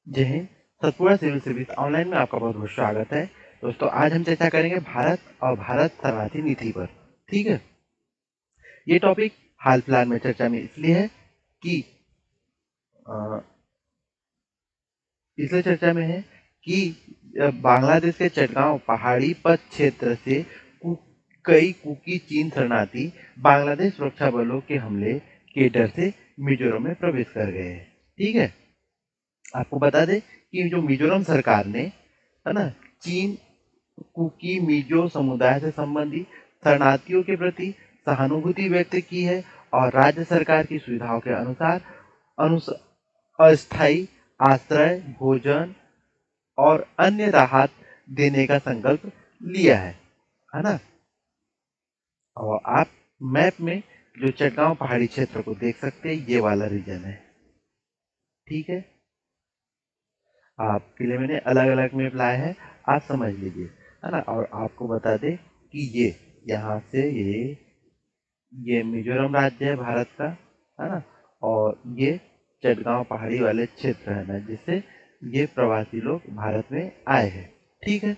जय हिंद। Satpura civil service online में आपका बहुत बहुत स्वागत है। दोस्तों, आज हम चर्चा करेंगे भारत और भारत शरणार्थी नीति पर। ठीक है। ये टॉपिक हाल फिलहाल में चर्चा में कि अ, इसलिए चर्चा में है कि बांग्लादेश के चटगांव पहाड़ी पथ क्षेत्र से कु- कई कुकी चीन शरणार्थी बांग्लादेश सुरक्षा बलों के हमले के डर से मिजोरम में प्रवेश कर गए हैं। ठीक है। आपको बता दें कि जो मिजोरम सरकार ने, है ना, चीन कुकी मिजो समुदाय से संबंधित शरणार्थियों के प्रति सहानुभूति व्यक्त की है और राज्य सरकार की सुविधाओं के अनुसार अनुस अस्थायी आश्रय, भोजन और अन्य राहत देने का संकल्प लिया है ना। और आप मैप में जो चटगांव पहाड़ी क्षेत्र को देख सकते हैं, ये वाला रीजन है। ठीक है। आपके लिए मैंने अलग अलग मैप लाए हैं, आप समझ लीजिए, है ना। और आपको बता दें कि ये यहाँ से ये मिजोरम राज्य है भारत का, है ना। और ये चटगांव पहाड़ी वाले क्षेत्र है ना, जिससे ये प्रवासी लोग भारत में आए हैं। ठीक है।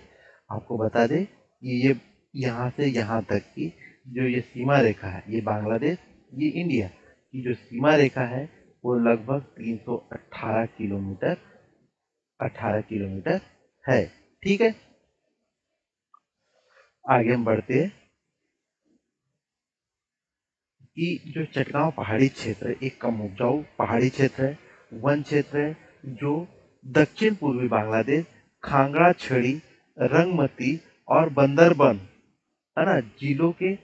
आपको बता दें कि ये यहाँ से यहाँ तक की जो ये सीमा रेखा है, ये बांग्लादेश, ये इंडिया की जो सीमा रेखा है, वो लगभग 318 किलोमीटर है। ठीक है। आगे हम बढ़ते हैं कि जो चटगांव पहाड़ी क्षेत्र एक कम उपजाऊ पहाड़ी क्षेत्र है, वन क्षेत्र है, जो दक्षिण पूर्वी बांग्लादेश, खांगड़ा छड़ी, रंगमती और बंदरबन, है ना, जिलों के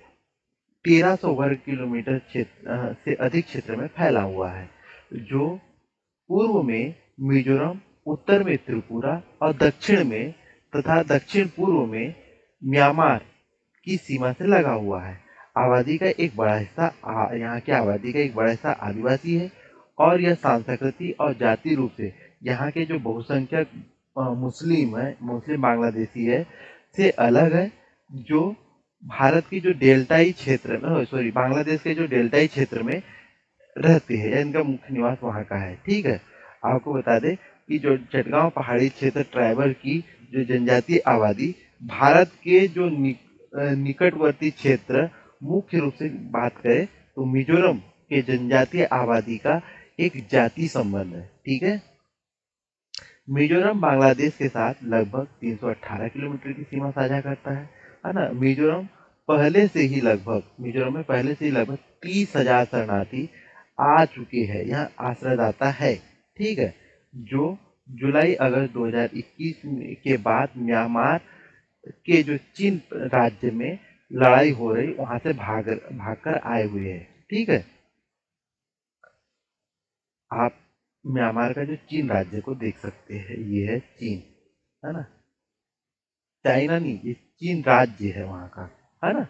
1300 वर्ग किलोमीटर क्षेत्र से अधिक क्षेत्र में फैला हुआ है, जो पूर्व में मिजोरम, उत्तर में त्रिपुरा और दक्षिण में तथा दक्षिण पूर्व में म्यांमार की सीमा से लगा हुआ है। आबादी का एक बड़ा हिस्सा यहाँ की आबादी का एक बड़ा हिस्सा आदिवासी है और यह सांस्कृतिक और जाति रूप से यहाँ के जो बहुसंख्यक मुस्लिम है, मुस्लिम बांग्लादेशी है, से अलग है, जो भारत की जो डेल्टाई क्षेत्र में, सॉरी, बांग्लादेश के जो डेल्टाई क्षेत्र में रहते हैं या इनका मुख्य निवास वहाँ का है। ठीक है। आपको बता दें कि जो चटगांव पहाड़ी क्षेत्र ट्राइबल की जो जनजातीय आबादी भारत के जो निकटवर्ती क्षेत्र, मुख्य रूप से बात करें तो मिजोरम के जनजातीय आबादी का एक जाति संबंध है। ठीक है। मिजोरम बांग्लादेश के साथ लगभग 318 किलोमीटर की सीमा साझा करता है ना। मिजोरम में पहले से ही लगभग 30,000 शरणार्थी आ चुके हैं, यहाँ आश्रयदाता है। ठीक है। जो जुलाई अगस्त 2021 के बाद म्यांमार के जो चीन राज्य में लड़ाई हो रही, वहां से भागकर आए हुए हैं। ठीक है। आप म्यांमार का जो चीन राज्य को देख सकते हैं, ये है चीन, है ना। चाइना नहीं, ये चीन राज्य है वहाँ का, है ना।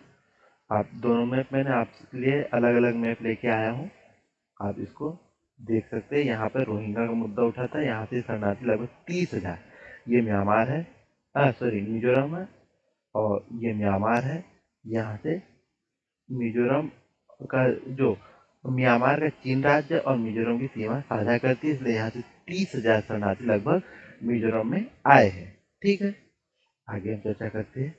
आप दोनों मैप मैंने आपके लिए अलग अलग मैप लेके आया हूँ, आप इसको देख सकते हैं। यहाँ पर रोहिंग्या का मुद्दा उठा था, यहाँ से शरणार्थी लगभग 30,000, ये म्यांमार है, सॉरी, मिजोरम है, और ये म्यांमार है। यहाँ से मिजोरम का जो म्यांमार का चीन राज्य और मिजोरम की सीमा साझा करती है, इसलिए यहाँ से 30,000 शरणार्थी लगभग मिजोरम में आए हैं। ठीक है। आगे हम चर्चा करते हैं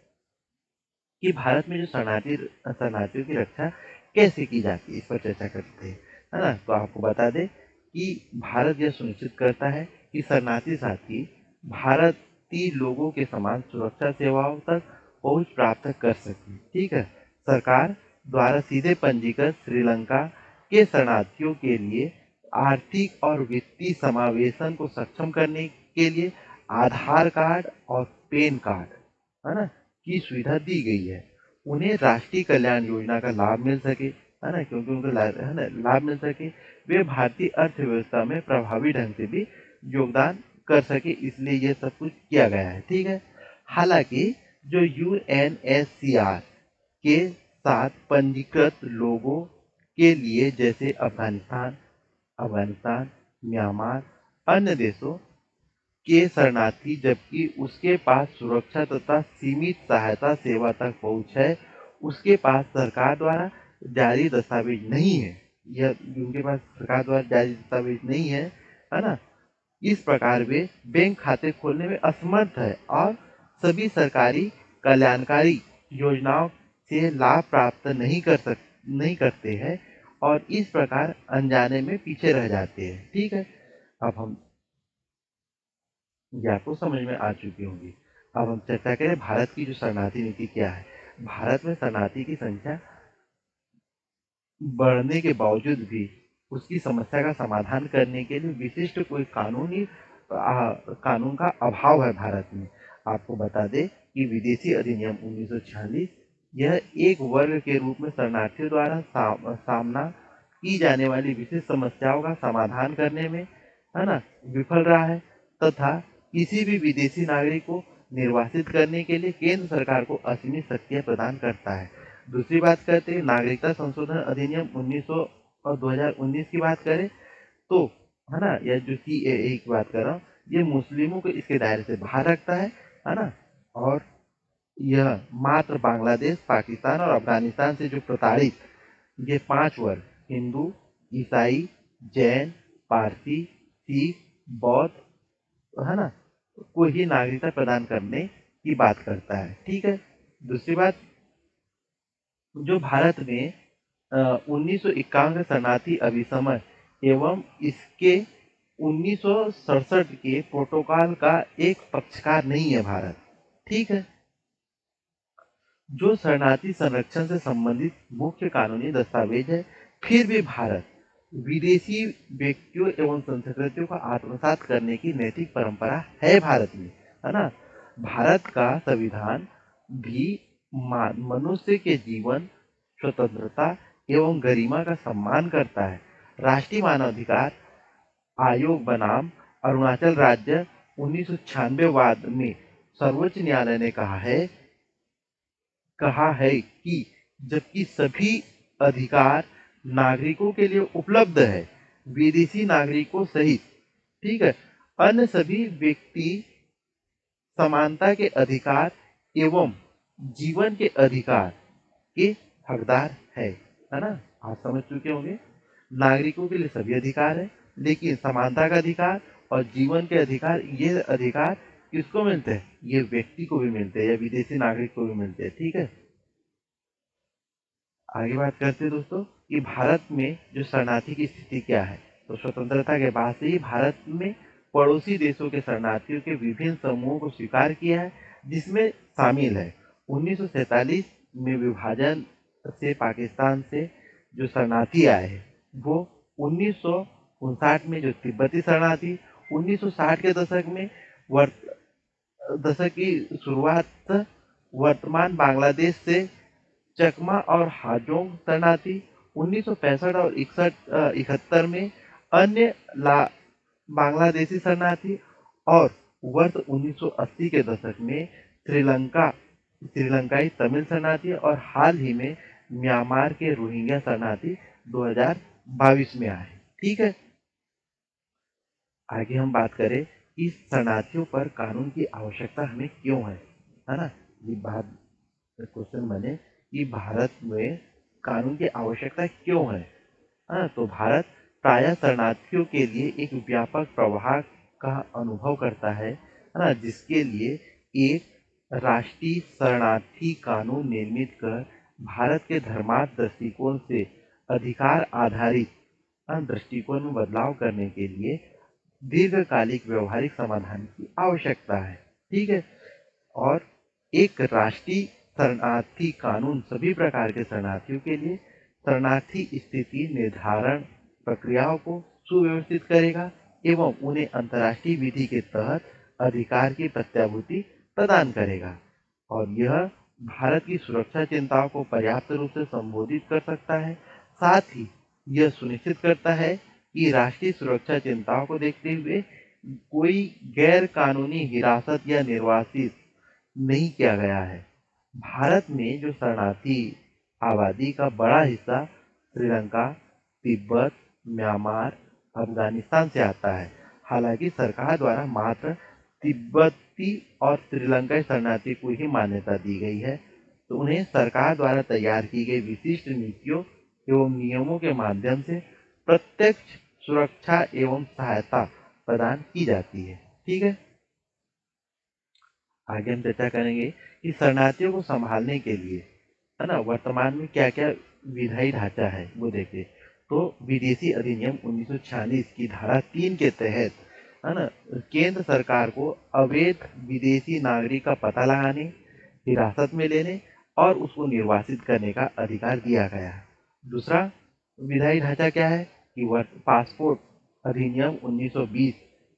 कि भारत में जो शरणार्थियों की रक्षा कैसे की जाती है, इस पर चर्चा करते हैं, है ना। तो आपको बता दें कि भारत यह सुनिश्चित करता है कि शरणार्थी साथी भारतीय लोगों के समान सुरक्षा सेवाओं तक पहुंच प्राप्त कर सके। ठीक है। सरकार द्वारा सीधे पंजीकृत श्रीलंका के शरणार्थियों के लिए आर्थिक और वित्तीय समावेशन को सक्षम करने के लिए आधार कार्ड और पैन कार्ड, है ना, की सुविधा दी गई है। उन्हें राष्ट्रीय कल्याण योजना का लाभ मिल सके, है ना, क्योंकि उनको है ना लाभ मिल सके, वे भारतीय अर्थव्यवस्था में प्रभावी ढंग से भी योगदान कर सके, इसलिए ये सब कुछ किया गया है। ठीक है। हालांकि जो यूएनएचसीआर के साथ पंजीकृत लोगों के लिए, जैसे अफगानिस्तान अफगानिस्तान म्यांमार, अन्य देशों के शरणार्थी, जबकि उसके पास सुरक्षा तथा सीमित सहायता सेवा तक पहुंच है, उसके पास सरकार द्वारा जारी दस्तावेज नहीं है, यह उनके पास सरकार द्वारा जारी दस्तावेज नहीं है ना, इस प्रकार वे बैंक खाते खोलने में असमर्थ है और सभी सरकारी कल्याणकारी योजनाओं से लाभ प्राप्त नहीं करते हैं और इस प्रकार अनजाने में पीछे रह जाते हैं। ठीक है, अब हम ये आपको समझ में आ चुकी होंगी। अब हम चर्चा करें भारत की जो शरणार्थी नीति क्या है। भारत में शरणार्थी की संख्या बढ़ने के बावजूद भी उसकी समस्या का समाधान करने के लिए विशिष्ट कोई कानून का अभाव है भारत में। आपको बता दें कि विदेशी अधिनियम 1946 यह एक वर्ग के रूप में शरणार्थियों द्वारा सामना की जाने वाली विशिष्ट समस्याओं का समाधान करने में, है ना, विफल रहा है तथा किसी भी विदेशी नागरिक को निर्वासित करने के लिए केंद्र सरकार को असीमित शक्तियां प्रदान करता है। दूसरी बात करते हैं नागरिकता संशोधन अधिनियम 1900 और 2019 की बात करें तो, है ना, यह जो CAA की बात कर रहा हूँ, ये मुस्लिमों को इसके दायरे से बाहर रखता है ना, और यह मात्र बांग्लादेश, पाकिस्तान और अफगानिस्तान से जो प्रताड़ित ये 5 वर्ग हिंदू, ईसाई, जैन, पारसी, सिख, बौद्ध, है ना, को ही नागरिकता प्रदान करने की बात करता है। ठीक है, दूसरी बात, जो भारत में 1951 शरणार्थी अभिसमन एवं इसके 1967 के प्रोटोकॉल का एक पक्षकार नहीं है भारत। ठीक है, जो शरणार्थी संरक्षण से संबंधित मुख्य कानूनी दस्तावेज है, फिर भी भारत विदेशी व्यक्तियों एवं संस्कृतियों का आत्मसात करने की नैतिक परंपरा है भारत में, है ना। भारत का संविधान भी मनुष्य के जीवन, स्वतंत्रता एवं गरिमा का सम्मान करता है। राष्ट्रीय मानवाधिकार आयोग बनाम अरुणाचल राज्य 1996 वाद में सर्वोच्च न्यायालय ने कहा है कि जबकि सभी अधिकार नागरिकों के लिए उपलब्ध है, विदेशी नागरिकों सहित, ठीक है, अन्य सभी व्यक्ति समानता के अधिकार एवं जीवन के अधिकार के हकदार है ना। आप समझ चुके होंगे, नागरिकों के लिए सभी अधिकार है, लेकिन समानता का अधिकार और जीवन के अधिकार, ये अधिकार किसको मिलते हैं? ये व्यक्ति को भी मिलते हैं या विदेशी नागरिक को भी मिलते हैं। ठीक है, आगे बात करते हैं दोस्तों कि भारत में जो शरणार्थी की स्थिति क्या है। तो स्वतंत्रता के बाद से ही भारत में पड़ोसी देशों के शरणार्थियों के विभिन्न समूहों को स्वीकार किया है, जिसमें शामिल है 1947 में विभाजन से पाकिस्तान से जो शरणार्थी आए हैं, वो 1959 में जो तिब्बती शरणार्थी, 1960 के दशक की शुरुआत वर्तमान बांग्लादेश से चकमा और हाजोंग शरणार्थी, 1965 और 71 में अन्य बांग्लादेशी शरणार्थी और वर्ष 1980 के दशक में श्रीलंकाई तमिल शरणार्थी और हाल ही में म्यांमार के रोहिंग्या शरणार्थी 2022 में आए। ठीक है, आगे हम बात करें कि शरणार्थियों पर कानून की आवश्यकता हमें क्यों है ना। ये बात क्वेश्चन बने कि भारत में कानून की आवश्यकता क्यों है। हाँ, तो भारत प्रायः शरणार्थियों के लिए एक व्यापक प्रवाह का अनुभव करता है ना, जिसके लिए एक राष्ट्रीय शरणार्थी कानून निर्मित कर भारत के धर्मार्थ दृष्टिकोण से अधिकार आधारित दृष्टिकोण में बदलाव करने के लिए दीर्घकालिक व्यवहारिक समाधान की आवश्यकता है। ठीक है, और एक राष्ट्रीय शरणार्थी कानून सभी प्रकार के शरणार्थियों के लिए शरणार्थी स्थिति निर्धारण प्रक्रियाओं को सुव्यवस्थित करेगा एवं उन्हें अंतर्राष्ट्रीय विधि के तहत अधिकार की प्रत्याभूति प्रदान करेगा, और यह भारत की सुरक्षा चिंताओं को पर्याप्त रूप से संबोधित कर सकता है। साथ ही यह सुनिश्चित करता है कि राष्ट्रीय सुरक्षा चिंताओं को देखते हुए कोई गैर कानूनी हिरासत या निर्वासित नहीं किया गया है। भारत में जो शरणार्थी आबादी का बड़ा हिस्सा श्रीलंका, तिब्बत, म्यांमार, अफगानिस्तान से आता है। हालांकि सरकार द्वारा मात्र तिब्बती और श्रीलंकाई शरणार्थी को ही मान्यता दी गई है, तो उन्हें सरकार द्वारा तैयार की गई विशिष्ट नीतियों एवं नियमों के माध्यम से प्रत्यक्ष सुरक्षा एवं सहायता प्रदान की जाती है। ठीक है, आगे हम चर्चा करेंगे कि शरणार्थियों को संभालने के लिए, है ना, वर्तमान में क्या क्या विधायी ढांचा है वो देखिए। तो विदेशी अधिनियम 1946 की धारा 3 के तहत, है ना, केंद्र सरकार को अवैध विदेशी नागरिक का पता लगाने, हिरासत में लेने और उसको निर्वासित करने का अधिकार दिया गया है। दूसरा विधायी ढांचा क्या है कि पासपोर्ट अधिनियम 1920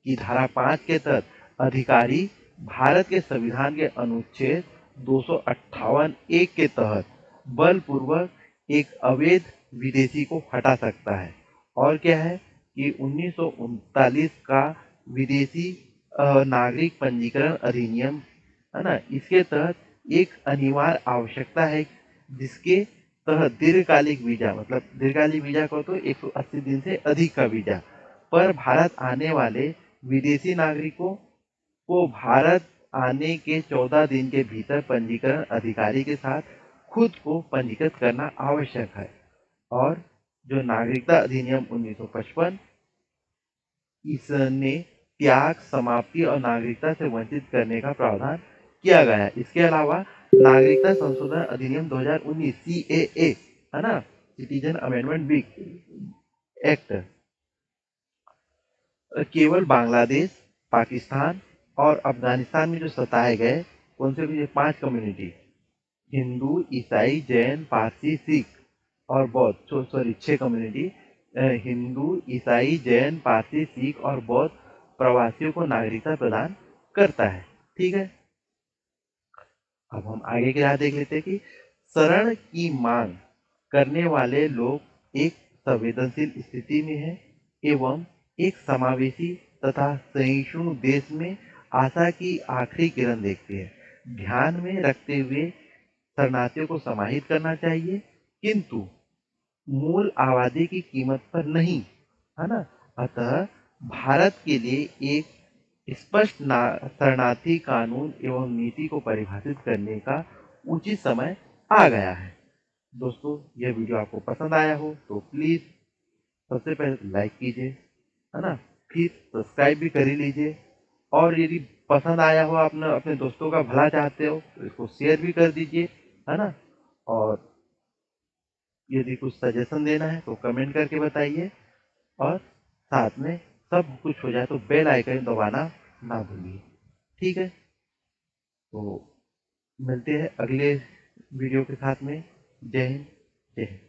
की धारा 5 के तहत अधिकारी भारत के संविधान के अनुच्छेद 258 एक के तहत बलपूर्वक एक अवैध विदेशी को हटा सकता है। और क्या है कि 1939 का विदेशी नागरिक पंजीकरण अधिनियम, है ना, इसके तहत एक अनिवार्य आवश्यकता है जिसके तहत दीर्घकालिक वीजा, मतलब दीर्घकालिक वीजा को तो 180 दिन से अधिक का वीजा पर भारत आने वाले विदेशी नागरिकों को भारत आने के 14 दिन के भीतर पंजीकरण अधिकारी के साथ खुद को पंजीकृत करना आवश्यक है। और जो नागरिकता अधिनियम 1955, इसने त्याग, समाप्ति और नागरिकता से वंचित करने का प्रावधान किया गया है। इसके अलावा नागरिकता संशोधन अधिनियम 2019 CAA, है ना, सिटीजन अमेंडमेंट बिल एक्ट, केवल बांग्लादेश, पाकिस्तान और अफगानिस्तान में जो सताए गए कौन से भी 5 कम्युनिटी, हिंदू, ईसाई, जैन, पारसी, सिख और बौद्ध, सॉरी 6 कम्युनिटी, हिंदू, ईसाई, जैन, पारसी, सिख और बौद्ध प्रवासियों को नागरिकता प्रदान करता है। ठीक है, अब हम आगे की राह देख लेते हैं कि शरण की मांग करने वाले लोग एक संवेदनशील स्थिति में हैं एवं एक समावेशी तथा सहिष्णु देश में आशा की आखिरी किरण देखते हैं। ध्यान में रखते हुए शरणार्थियों को समाहित करना चाहिए, किंतु मूल आबादी की कीमत पर नहीं, है ना। अतः भारत के लिए एक स्पष्ट शरणार्थी कानून एवं नीति को परिभाषित करने का उचित समय आ गया है। दोस्तों, यह वीडियो आपको पसंद आया हो तो प्लीज़ सबसे पहले लाइक कीजिए, है ना, फिर सब्सक्राइब भी कर ही लीजिए। और यदि पसंद आया हो, आपने अपने दोस्तों का भला चाहते हो तो इसको शेयर भी कर दीजिए, है ना। और यदि कुछ सजेशन देना है तो कमेंट करके बताइए। और साथ में सब कुछ हो जाए तो बेल आइकन दबाना ना भूलिए। ठीक है, तो मिलते हैं अगले वीडियो के साथ में। जय हिंद, जय हिंद।